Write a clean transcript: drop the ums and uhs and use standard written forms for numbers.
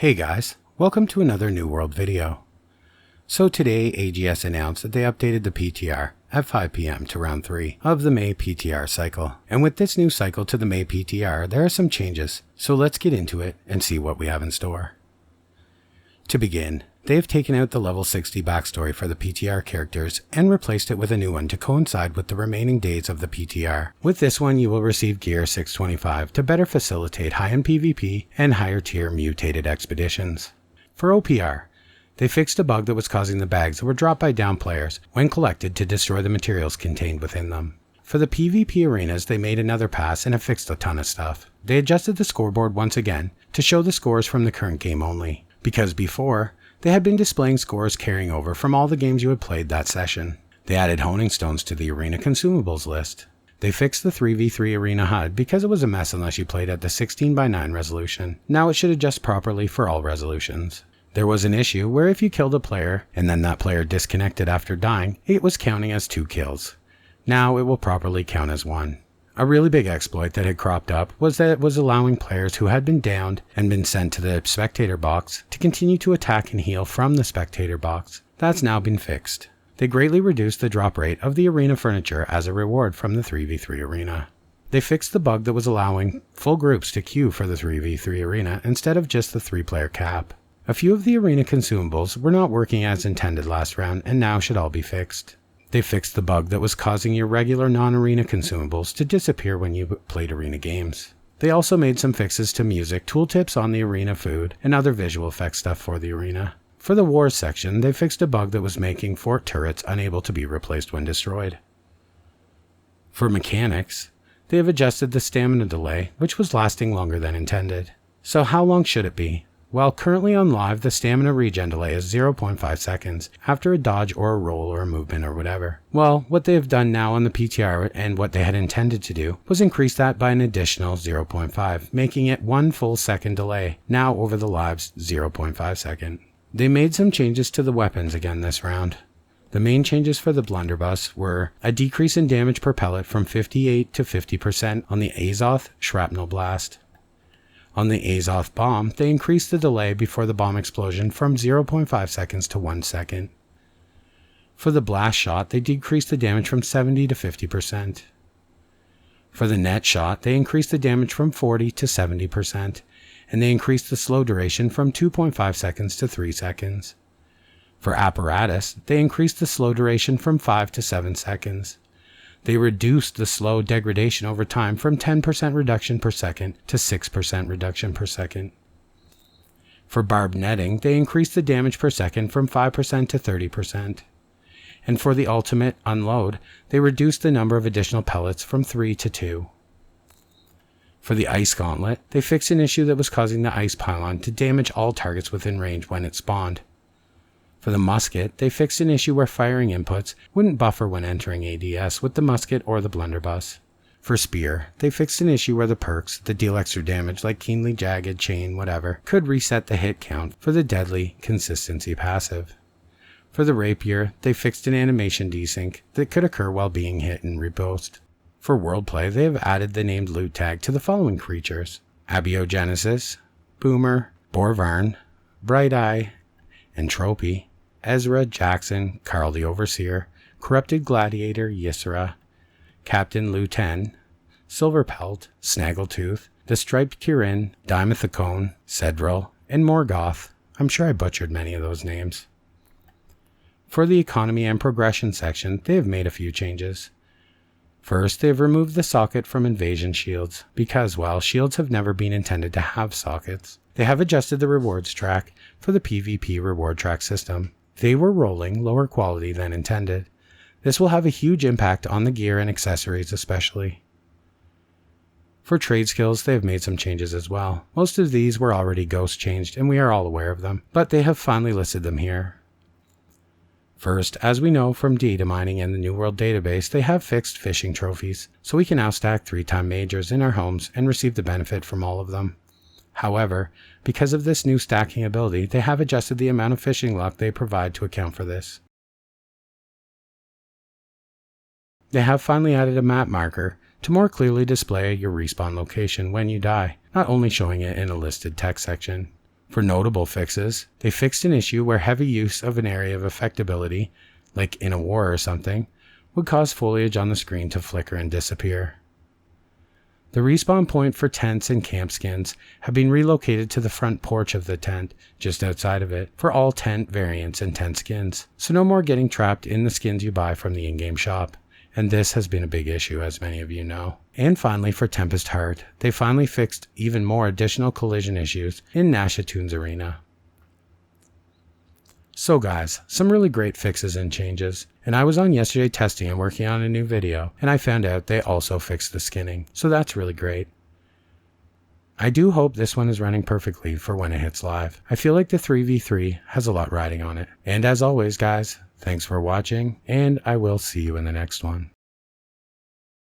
Hey guys, welcome to another New World video. So today AGS announced that they updated the PTR at 5 PM to round 3 of the May PTR cycle. And with this new cycle to the May PTR, there are some changes, so let's get into it and see what we have in store. To begin, they have taken out the level 60 backstory for the PTR characters and replaced it with a new one to coincide with the remaining days of the PTR. With this one, you will receive gear 625 to better facilitate high-end PvP and higher tier mutated expeditions. For OPR, they fixed a bug that was causing the bags that were dropped by down players when collected to destroy the materials contained within them. For the PvP arenas, they made another pass and have fixed a ton of stuff. They adjusted the scoreboard once again to show the scores from the current game only, because before, they had been displaying scores carrying over from all the games you had played that session. They added honing stones to the arena consumables list. They fixed the 3v3 arena HUD because it was a mess unless you played at the 16:9 resolution. Now it should adjust properly for all resolutions. There was an issue where if you killed a player and then that player disconnected after dying, it was counting as 2 kills. Now it will properly count as 1. A really big exploit that had cropped up was that it was allowing players who had been downed and been sent to the spectator box to continue to attack and heal from the spectator box. That's now been fixed. They greatly reduced the drop rate of the arena furniture as a reward from the 3v3 arena. They fixed the bug that was allowing full groups to queue for the 3v3 arena instead of just the 3-player cap. A few of the arena consumables were not working as intended last round and now should all be fixed. They fixed the bug that was causing your regular non-arena consumables to disappear when you played arena games. They also made some fixes to music, tooltips on the arena food, and other visual effects stuff for the arena. For the wars section, they fixed a bug that was making fort turrets unable to be replaced when destroyed. For mechanics, they have adjusted the stamina delay, which was lasting longer than intended. So how long should it be? Well, currently on live, the stamina regen delay is 0.5 seconds after a dodge or a roll or a movement or whatever. Well, what they have done now on the PTR and what they had intended to do was increase that by an additional 0.5, making it 1 full second delay, now over the live's 0.5 second. They made some changes to the weapons again this round. The main changes for the blunderbuss were a decrease in damage per pellet from 58 to 50% on the Azoth Shrapnel Blast. On the Azoth bomb, they increased the delay before the bomb explosion from 0.5 seconds to 1 second. For the blast shot, they decreased the damage from 70 to 50%. For the net shot, they increased the damage from 40 to 70%, and they increased the slow duration from 2.5 seconds to 3 seconds. For apparatus, they increased the slow duration from 5 to 7 seconds. They reduced the slow degradation over time from 10% reduction per second to 6% reduction per second. For barbed netting, they increased the damage per second from 5% to 30%. And for the ultimate unload, they reduced the number of additional pellets from 3 to 2. For the ice gauntlet, they fixed an issue that was causing the ice pylon to damage all targets within range when it spawned. For the musket, they fixed an issue where firing inputs wouldn't buffer when entering ADS with the musket or the blunderbuss. For spear, they fixed an issue where the perks that deal extra damage like keenly jagged, chain, whatever, could reset the hit count for the deadly consistency passive. For the rapier, they fixed an animation desync that could occur while being hit and repost. For worldplay, they have added the named loot tag to the following creatures: Abiogenesis, Boomer, Borvarn, Bright Eye, Entropy, Ezra, Jackson, Carl the Overseer, Corrupted Gladiator, Ysera, Captain Luten, Silverpelt, Snaggletooth, the Striped Kirin, Dimethicone, Cedril, and Morgoth. I'm sure I butchered many of those names. For the economy and progression section, they have made a few changes. First, they have removed the socket from invasion shields, because, well, shields have never been intended to have sockets. They have adjusted the rewards track for the PvP reward track system. They were rolling lower quality than intended. This will have a huge impact on the gear and accessories especially. For trade skills, they have made some changes as well. Most of these were already ghost changed and we are all aware of them, but they have finally listed them here. First, as we know from data mining and the New World database, they have fixed fishing trophies, so we can now stack 3-time majors in our homes and receive the benefit from all of them. However, because of this new stacking ability, they have adjusted the amount of fishing luck they provide to account for this. They have finally added a map marker to more clearly display your respawn location when you die, not only showing it in a listed text section. For notable fixes, they fixed an issue where heavy use of an area of affectability, like in a war or something, would cause foliage on the screen to flicker and disappear. The respawn point for tents and camp skins have been relocated to the front porch of the tent, just outside of it, for all tent variants and tent skins, so no more getting trapped in the skins you buy from the in-game shop, and this has been a big issue as many of you know. And finally for Tempest Heart, they finally fixed even more additional collision issues in Nashatoon's arena. So guys, some really great fixes and changes, and I was on yesterday testing and working on a new video, and I found out they also fixed the skinning, so that's really great. I do hope this one is running perfectly for when it hits live. I feel like the 3v3 has a lot riding on it. And as always guys, thanks for watching, and I will see you in the next one.